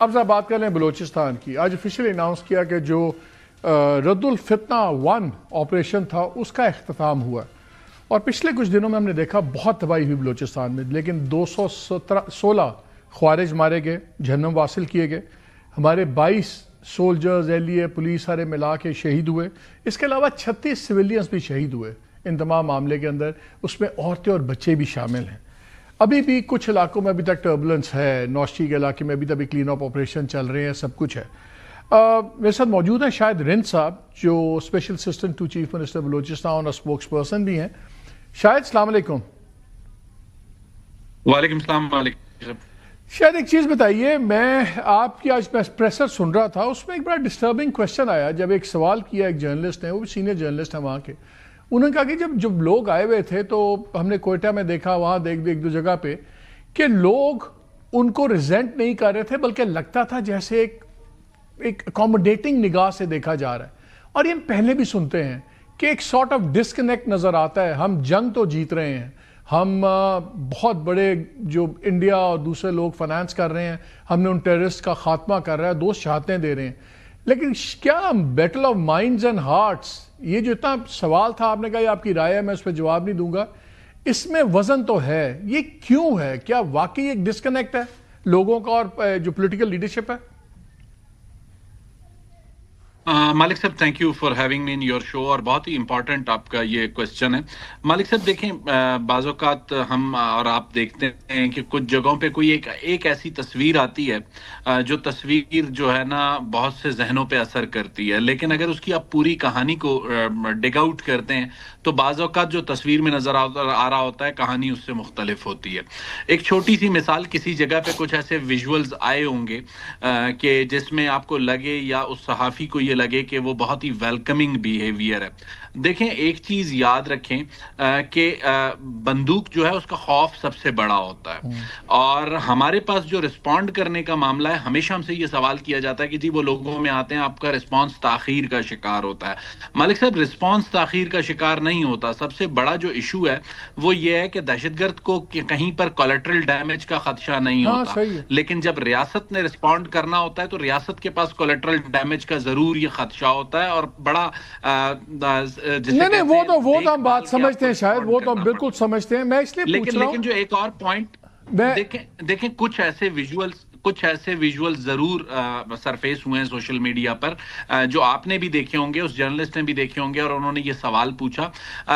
اب ذرا بات کر لیں بلوچستان کی. آج آفیشلی اناؤنس کیا کہ جو رد الفتنہ 1 آپریشن تھا اس کا اختتام ہوا اور پچھلے کچھ دنوں میں ہم نے دیکھا بہت تباہی ہوئی بلوچستان میں، لیکن 216 خوارج مارے گئے، جہنم واصل کیے گئے، ہمارے 22 سولجرز، ایلیے، پولیس سارے ملا کے شہید ہوئے. اس کے علاوہ 36 سویلینز بھی شہید ہوئے ان تمام معاملے کے اندر، اس میں عورتیں اور بچے بھی شامل ہیں. ابھی بھی کچھ علاقوں میں ابھی تک ٹربولنس ہے، نوشی کے علاقے میں ابھی تک بھی کلین اپ آپریشن چل رہے ہیں، سب کچھ ہے. میرے ساتھ موجود ہیں شاہد رند صاحب جو special assistant to chief minister Balochistan اور اسپوکس پرسن بھی ہیں. شاہد السلام علیکم. وعلیکم السلام. علیکم. شاید ایک چیز بتائیے، میں آپ کی آج پریسر سن رہا تھا، اس میں ایک بڑا ڈسٹربنگ کویشچن آیا جب ایک سوال کیا ایک جرنلسٹ نے، وہ بھی سینئر جرنلسٹ ہیں وہاں کے. انہوں نے کہا کہ جب لوگ آئے ہوئے تھے تو ہم نے کوئٹہ میں دیکھا، وہاں ایک دو جگہ پہ کہ لوگ ان کو ریزینٹ نہیں کر رہے تھے، بلکہ لگتا تھا جیسے ایک اکوموڈیٹنگ نگاہ سے دیکھا جا رہا ہے. اور یہ ہم پہلے بھی سنتے ہیں کہ ایک سارٹ آف ڈسکنیکٹ نظر آتا ہے. ہم جنگ تو جیت رہے ہیں، ہم بہت بڑے جو انڈیا اور دوسرے لوگ فنانس کر رہے ہیں، ہم نے ان ٹیررسٹ کا خاتمہ کر رہا ہے، دوست شہادتیں دے رہے ہیں، لیکن کیا battle of minds and hearts, یہ جو اتنا سوال تھا، آپ نے کہا یہ آپ کی رائے ہے، میں اس پہ جواب نہیں دوں گا، اس میں وزن تو ہے، یہ کیوں ہے؟ کیا واقعی ایک ڈسکنیکٹ ہے لوگوں کا اور جو پولیٹیکل لیڈرشپ ہے؟ مالک صاحب thank you for having me in your show, اور بہت ہی امپورٹنٹ آپ کا یہ کوشچن ہے. مالک صاحب دیکھیں، بعض اوقات ہم اور آپ دیکھتے ہیں کہ کچھ جگہوں پہ کوئی ایک ایسی تصویر آتی ہے جو تصویر جو ہے نا بہت سے ذہنوں پہ اثر کرتی ہے، لیکن اگر اس کی آپ پوری کہانی کو ڈگ آؤٹ کرتے ہیں تو بعض اوقات جو تصویر میں نظر آ رہا ہوتا ہے کہانی اس سے مختلف ہوتی ہے. ایک چھوٹی سی مثال، کسی جگہ پہ کچھ ایسے ویژولز آئے ہوں گے کہ جس میں آپ کو لگے یا اس صحافی کو یہ لگے کہ وہ بہت ہی ویلکمنگ بیہیویئر ہے. دیکھیں ایک چیز یاد رکھیں کہ بندوق جو ہے اس کا خوف سب سے بڑا ہوتا ہے، اور ہمارے پاس جو رسپونڈ کرنے کا معاملہ ہے، ہمیشہ ہم سے یہ سوال کیا جاتا ہے کہ جی وہ لوگوں میں آتے ہیں، آپ کا رسپانس تاخیر کا شکار ہوتا ہے. مالک صاحب رسپانس تاخیر کا شکار نہیں ہوتا. سب سے بڑا جو ایشو ہے وہ یہ ہے کہ دہشت گرد کو کہیں پر کولیٹرل ڈیمیج کا خدشہ نہیں ہوتا، لیکن جب ریاست نے رسپونڈ کرنا ہوتا ہے تو ریاست کے پاس کولیٹرل ڈیمیج کا ضرور یہ خدشہ ہوتا ہے، اور بڑا نہیں وہ تو ہم بات سمجھتے ہیں، شاید وہ تو ہم بالکل سمجھتے ہیں. میں اس لیے پوچھ رہا ہوں، لیکن جو ایک اور پوائنٹ دیکھیں کچھ ایسے ویژول ضرور سرفیس ہوئے ہیں سوشل میڈیا پر جو آپ نے بھی دیکھے ہوں گے، اس جرنلسٹ نے بھی دیکھے ہوں گے، اور انہوں نے یہ سوال پوچھا.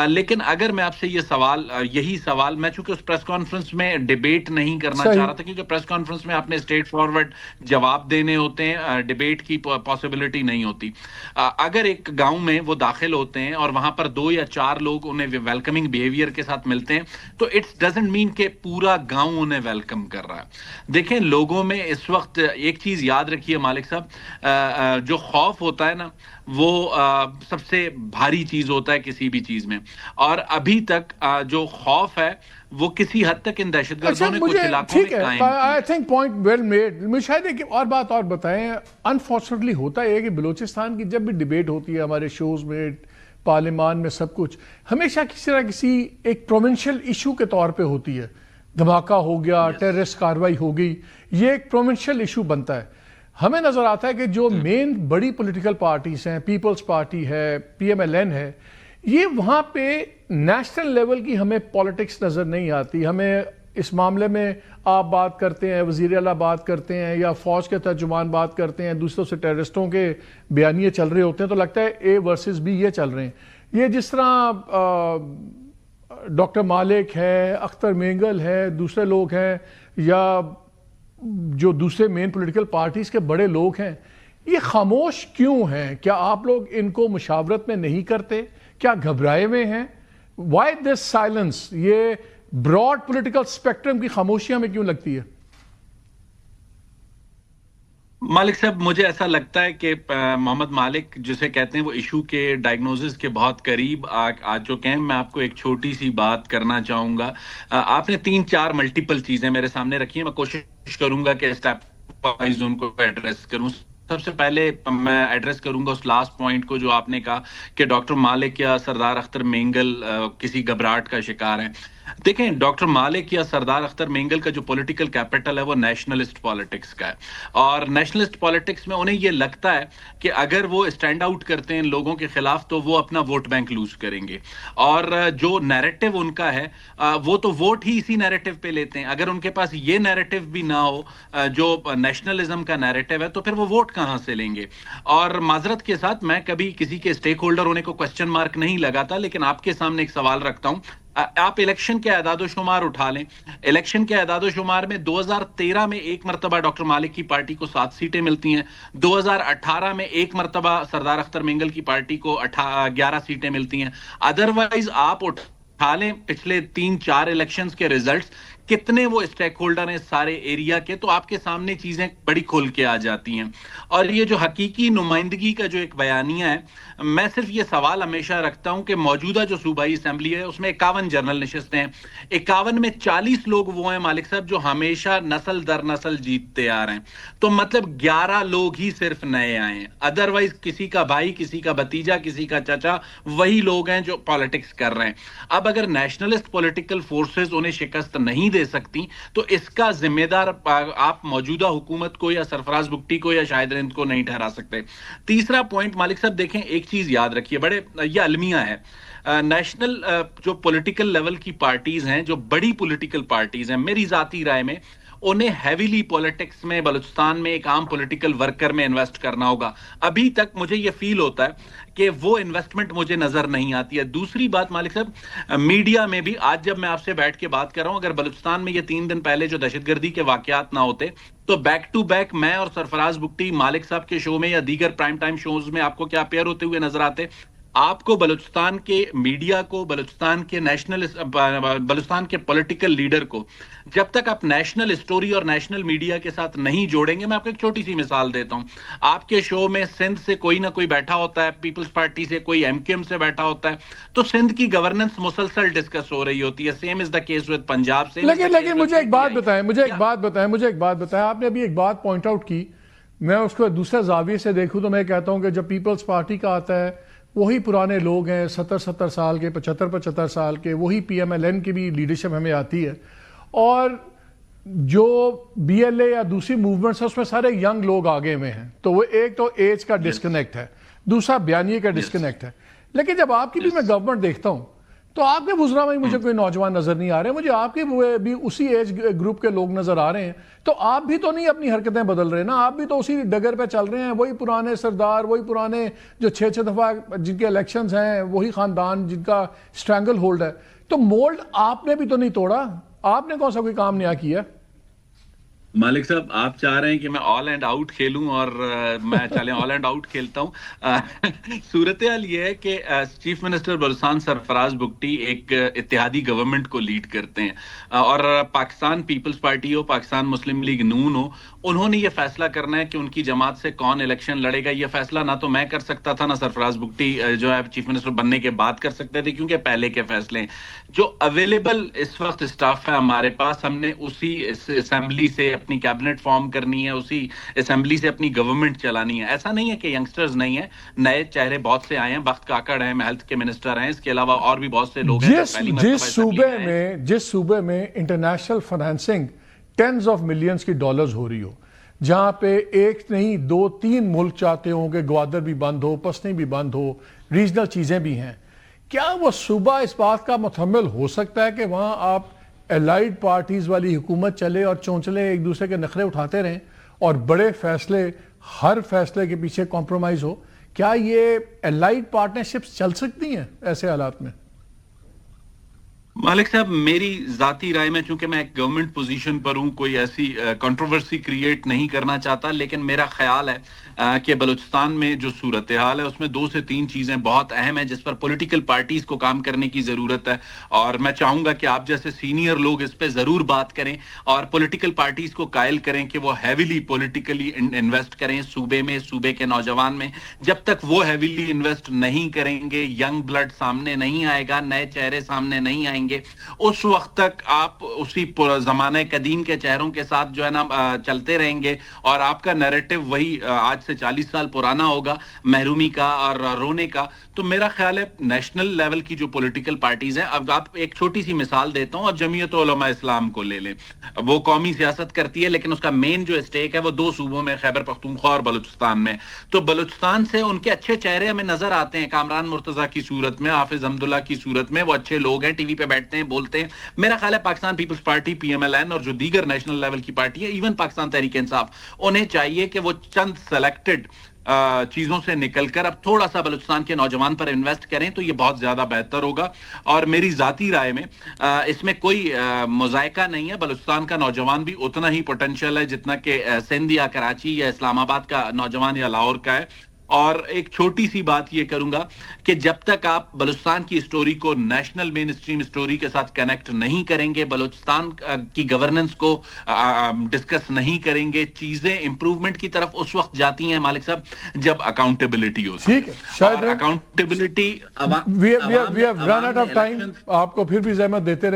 لیکن اگر میں آپ سے یہی سوال میں چونکہ اس پریس کانفرنس میں ڈیبیٹ نہیں کرنا چاہ رہا تھا، کیونکہ پریس کانفرنس میں آپ نے اسٹریٹ فارورڈ جواب دینے ہوتے ہیں، ڈیبیٹ کی پاسبلٹی نہیں ہوتی. اگر ایک گاؤں میں وہ داخل ہوتے ہیں اور وہاں پر 2 یا 4 لوگ انہیں ویلکمنگ بیہیویئر کے ساتھ ملتے ہیں تو اٹس ڈزنٹ مین کہ پورا گاؤں انہیں ویلکم کر رہا ہے. دیکھیں لوگوں میں اس وقت ایک چیز یاد رکھیے مالک صاحب، جو خوف ہوتا ہے نا وہ سب سے بھاری چیز ہوتا ہے کسی بھی چیز میں، اور ابھی تک جو خوف ہے وہ کسی حد تک ان دہشت گردوں نے کچھ علاقوں میں قائم کیا. I think point well made. مجھے شاید ایک اور بات اور بتائیں. انفارچونیٹلی ہوتا ہے کہ بلوچستان کی جب بھی ڈیبیٹ ہوتی ہے ہمارے شوز میں، پارلیمان میں، سب کچھ ہمیشہ کسی نہ کسی ایک پروونشل ایشو کے طور پہ ہوتی ہے. دھماکہ ہو گیا، ٹیررسٹ کاروائی ہو گئی، یہ ایک پروونشل ایشو بنتا ہے. ہمیں نظر آتا ہے کہ جو مین بڑی پولیٹیکل پارٹیز ہیں، پیپلز پارٹی ہے، پی ایم ایل این ہے، یہ وہاں پہ نیشنل لیول کی ہمیں پالیٹکس نظر نہیں آتی. ہمیں اس معاملے میں آپ بات کرتے ہیں، وزیر اعلیٰ بات کرتے ہیں، یا فوج کے ترجمان بات کرتے ہیں، دوسروں سے ٹیررسٹوں کے بیانیے چل رہے ہوتے ہیں تو لگتا ہے اے ورسز بی یہ چل رہے ہیں. یہ جس طرح ڈاکٹر مالک ہے، اختر مینگل ہے، دوسرے لوگ ہیں، یا جو دوسرے مین پولیٹیکل پارٹیز کے بڑے لوگ ہیں، یہ خاموش کیوں ہیں؟ کیا آپ لوگ ان کو مشاورت میں نہیں کرتے؟ کیا گھبرائے ہوئے ہیں؟ Why this silence? یہ براڈ پولیٹیکل اسپیکٹرم کی خاموشیاں میں کیوں لگتی ہے؟ مالک صاحب مجھے ایسا لگتا ہے کہ محمد مالک جسے کہتے ہیں وہ ایشو کے ڈائگنوسس کے بہت قریب آ چکے ہیں. میں آپ کو ایک چھوٹی سی بات کرنا چاہوں گا. آپ نے 3-4 ملٹیپل چیزیں میرے سامنے رکھی ہیں، میں کوشش کروں گا کہ اسٹیپ وائز ان کو ایڈریس کروں. سب سے پہلے میں ایڈریس کروں گا اس لاسٹ پوائنٹ کو جو آپ نے کہا کہ ڈاکٹر مالک یا سردار اختر مینگل کسی گھبراہٹ کا شکار ہیں. دیکھیں ڈاکٹر مالک یا سردار اختر مینگل کا جو پولیٹیکل کیپٹل ہے وہ نیشنلسٹ پالیٹکس کا ہے، اور نیشنلسٹ پالیٹکس میں انہیں یہ لگتا ہے کہ اگر وہ اسٹینڈ آؤٹ کرتے ہیں لوگوں کے خلاف تو وہ اپنا ووٹ بینک لوز کریں گے، اور جو نیریٹو ان کا ہے وہ تو ووٹ ہی اسی نیریٹو پہ لیتے ہیں. اگر ان کے پاس یہ نیریٹو بھی نہ ہو جو نیشنلزم کا نیریٹو ہے تو پھر وہ ووٹ کہاں سے لیں گے. اور معذرت کے ساتھ میں کبھی کسی کے اسٹیک ہولڈر ہونے کو کوسچن مارک نہیں لگاتا، لیکن آپ کے سامنے ایک سوال رکھتا ہوں. آپ الیکشن کے اعداد و شمار اٹھا لیں، الیکشن کے اعداد و شمار میں 2013 میں ایک مرتبہ ڈاکٹر مالک کی پارٹی کو 7 سیٹیں ملتی ہیں، 2018 میں ایک مرتبہ سردار اختر مینگل کی پارٹی کو 11 سیٹیں ملتی ہیں. ادروائز آپ اٹھا لیں پچھلے 3-4 الیکشنز کے ریزلٹس، کتنے وہ اسٹیک ہولڈر ہیں سارے ایریا کے، تو آپ کے سامنے چیزیں بڑی کھل کے آ جاتی ہیں. اور یہ جو حقیقی نمائندگی کا جو ایک بیانیہ ہے، میں صرف یہ سوال ہمیشہ رکھتا ہوں کہ موجودہ جو صوبائی اسمبلی ہے اس میں 51 جنرل نشستیں ہیں، 51 میں 40 لوگ وہ ہیں مالک صاحب جو ہمیشہ نسل در نسل جیتتے آ رہے ہیں، تو مطلب 11 لوگ ہی صرف نئے آئے ہیں، ادروائز کسی کا بھائی، کسی کا بھتیجا، کسی کا چچا، وہی لوگ ہیں جو پالیٹکس کر رہے ہیں. اب اگر نیشنلسٹ پولیٹیکل فورسز انہیں شکست نہیں دے سکتی تو اس کا ذمہ دار آپ موجودہ حکومت کو یا سرفراز بگٹی کو یا شاہد ہند کو نہیں ٹھہرا سکتے. تیسرا پوائنٹ مالک صاحب دیکھیں، ایک چیز یاد رکھیے، بڑے یہ المیہ ہے، نیشنل جو پولیٹیکل لیول کی پارٹیز ہیں، جو بڑی پولیٹیکل پارٹیز ہیں، میری ذاتی رائے میں انہیں ہیویلی پولیٹکس میں بلوچستان میں ایک عام پولیٹیکل ورکر میں انویسٹ کرنا ہوگا. ابھی تک مجھے یہ فیل ہوتا ہے کہ وہ انویسٹمنٹ مجھے نظر نہیں آتی ہے. دوسری بات مالک صاحب، میڈیا میں بھی آج جب میں آپ سے بیٹھ کے بات کر رہا ہوں، اگر بلوچستان میں یہ 3 دن پہلے جو دہشت گردی کے واقعات نہ ہوتے تو بیک ٹو بیک میں اور سرفراز بگٹی مالک صاحب کے شو میں یا دیگر پرائم ٹائم شوز میں آپ کو کیا اپیئر ہوتے ہوئے نظر آتے. آپ کو بلوچستان کے میڈیا کو، بلوچستان کے بلوچستان کے پولیٹیکل لیڈر کو جب تک آپ نیشنل اسٹوری اور نیشنل میڈیا کے ساتھ نہیں جوڑیں گے. میں آپ کو ایک چھوٹی سی مثال دیتا ہوں، آپ کے شو میں سندھ سے کوئی نہ کوئی بیٹھا ہوتا ہے، پیپلز پارٹی سے کوئی ایم کیو ایم سے بیٹھا ہوتا ہے، تو سندھ کی گورننس مسلسل ڈسکس ہو رہی ہوتی ہے. Same is the case with Punjab سے. لیکن مجھے ایک بات بتائیں، آپ نے ابھی ایک بات پوائنٹ آؤٹ کی، میں اس کو دوسرے زاویے سے دیکھوں تو میں کہتا ہوں کہ جب پیپلز پارٹی کا آتا ہے وہی پرانے لوگ ہیں، 70 سال کے، 75 سال کے، وہی پی ایم ایل این کی بھی لیڈرشپ ہمیں آتی ہے، اور جو بی ایل اے یا دوسری موومنٹس ہیں اس میں سارے ینگ لوگ آگے میں ہیں. تو وہ ایک تو ایج کا ڈسکنیکٹ ہے، دوسرا بیانیے کا ڈسکنیکٹ ہے. لیکن جب آپ کی بھی میں گورنمنٹ دیکھتا ہوں تو آپ کے وزراء میں مجھے کوئی نوجوان نظر نہیں آ رہے، مجھے آپ کے بھی اسی ایج گروپ کے لوگ نظر آ رہے ہیں. تو آپ بھی تو نہیں اپنی حرکتیں بدل رہے نا، آپ بھی تو اسی ڈگر پہ چل رہے ہیں، وہی پرانے سردار، وہی پرانے جو 6 دفعہ جن کے الیکشنز ہیں، وہی خاندان جن کا اسٹرینگل ہولڈ ہے. تو مولڈ آپ نے بھی تو نہیں توڑا، آپ نے کون سا کوئی کام نیا کیا؟ مالک صاحب آپ چاہ رہے ہیں کہ میں آل اینڈ آؤٹ کھیلوں، اور میں چلیں آل اینڈ آؤٹ کھیلتا ہوں. صورتحال یہ ہے کہ چیف منسٹر بلوچستان سرفراز بگٹی ایک اتحادی گورنمنٹ کو لیڈ کرتے ہیں، اور پاکستان پیپلز پارٹی ہو، پاکستان مسلم لیگ نون ہو، انہوں نے یہ فیصلہ کرنا ہے کہ ان کی جماعت سے کون الیکشن لڑے گا. یہ فیصلہ نہ تو میں کر سکتا تھا، نہ سرفراز بگٹی جو ہے چیف منسٹر بننے کے بعد کر سکتے تھے، کیونکہ پہلے کے فیصلے ہیں. جو اویلیبل اس وقت اسٹاف ہے ہمارے پاس، ہم نے اسی اسمبلی سے اپنی کیبنٹ فارم کرنی ہے، اسی اسمبلی سے اپنی گورنمنٹ چلانی ہے. ایسا نہیں ہے کہ ینگسٹرز نہیں ہیں، نئے چہرے بہت سے آئے ہیں، بخت کاکڑ ہیں، ہیلتھ کے منسٹر ہیں، اس کے علاوہ اور بھی بہت سے لوگ ہیں. جس صوبے میں international financing tens of millions کی ڈالرز ہو رہی ہو، جہاں پہ ایک نہیں 2-3 ملک چاہتے ہوں کہ گوادر بھی بند ہو، پسنی بھی بند ہو، ریجنل چیزیں بھی ہیں، کیا وہ صوبہ اس بات کا متحمل ہو سکتا ہے کہ وہاں آپ الائیڈ پارٹیز والی حکومت چلے اور چونچلے ایک دوسرے کے نخرے اٹھاتے رہیں اور بڑے فیصلے، ہر فیصلے کے پیچھے کمپرومائز ہو؟ کیا یہ الائیڈ پارٹنرشپس چل سکتی ہیں ایسے حالات میں؟ مالک صاحب میری ذاتی رائے میں، چونکہ میں ایک گورنمنٹ پوزیشن پر ہوں، کوئی ایسی کنٹروورسی کریٹ نہیں کرنا چاہتا، لیکن میرا خیال ہے کہ بلوچستان میں جو صورتحال ہے اس میں 2 سے 3 چیزیں بہت اہم ہیں جس پر پولیٹیکل پارٹیز کو کام کرنے کی ضرورت ہے. اور میں چاہوں گا کہ آپ جیسے سینئر لوگ اس پہ ضرور بات کریں اور پولیٹیکل پارٹیز کو قائل کریں کہ وہ ہیویلی پولیٹیکلی انویسٹ کریں صوبے میں، صوبے کے نوجوان میں. جب تک وہ ہیویلی انویسٹ نہیں کریں گے، ینگ بلڈ سامنے نہیں آئے گا، نئے چہرے سامنے نہیں آئیں کریں گے اس وقت تک آپ اسی زمانہ قدیم کے چہروں کے ساتھ جو ہے نا چلتے رہیں گے اور آپ کا نیریٹو وہی آج سے 40 سال پرانا ہوگا محرومی کا اور رونے کا. تو میرا خیال ہے نیشنل لیول کی جو پولیٹیکل پارٹیز ہیں, اب آپ ایک چھوٹی سی مثال دیتا ہوں, اور جمعیت علماء اسلام کو لے لیں, وہ قومی سیاست کرتی ہے لیکن اس کا مین جو اسٹیک ہے وہ 2 صوبوں میں, خیبر پختونخوا اور بلوچستان میں. تو بلوچستان سے ان کے اچھے چہرے ہمیں نظر آتے ہیں, کامران مرتضیٰ کی صورت میں, حافظ حمداللہ کی صورت میں, وہ اچھے لوگ ہیں, ٹی وی پہ بیٹھتے ہیں, بولتے ہیں. میرا خیال ہے Pakistan Peoples Party P M L N اور جو دیگر نیشنل لیول کی پارٹی ہے, ایون پاکستان تحریک انصاف, انہیں چاہیے کہ وہ چند سلیکٹڈ چیزوں سے نکل کر اب تھوڑا سا بلوچستان کے نوجوان پر انویسٹ کریں تو یہ بہت زیادہ بہتر ہوگا. اور میری ذاتی رائے میں اس میں کوئی مذائقہ نہیں ہے, بلوچستان کا نوجوان بھی اتنا ہی پوٹینشیل ہے جتنا کہ سندھ یا کراچی یا اسلام آباد کا نوجوان یا لاہور کا ہے. اور ایک چھوٹی سی بات یہ کروں گا کہ جب تک آپ بلوچستان کی اسٹوری کو نیشنل مین اسٹریم اسٹوری کے ساتھ کنیکٹ نہیں کریں گے, بلوچستان کی گورننس کو ڈسکس نہیں کریں گے, چیزیں امپروومنٹ کی طرف اس وقت جاتی ہیں مالک صاحب جب اکاؤنٹیبلٹی ہوتی ہے. ٹھیک ہے, شاید accountability we have run out of time, آپ کو پھر بھی زحمت دیتے رہے.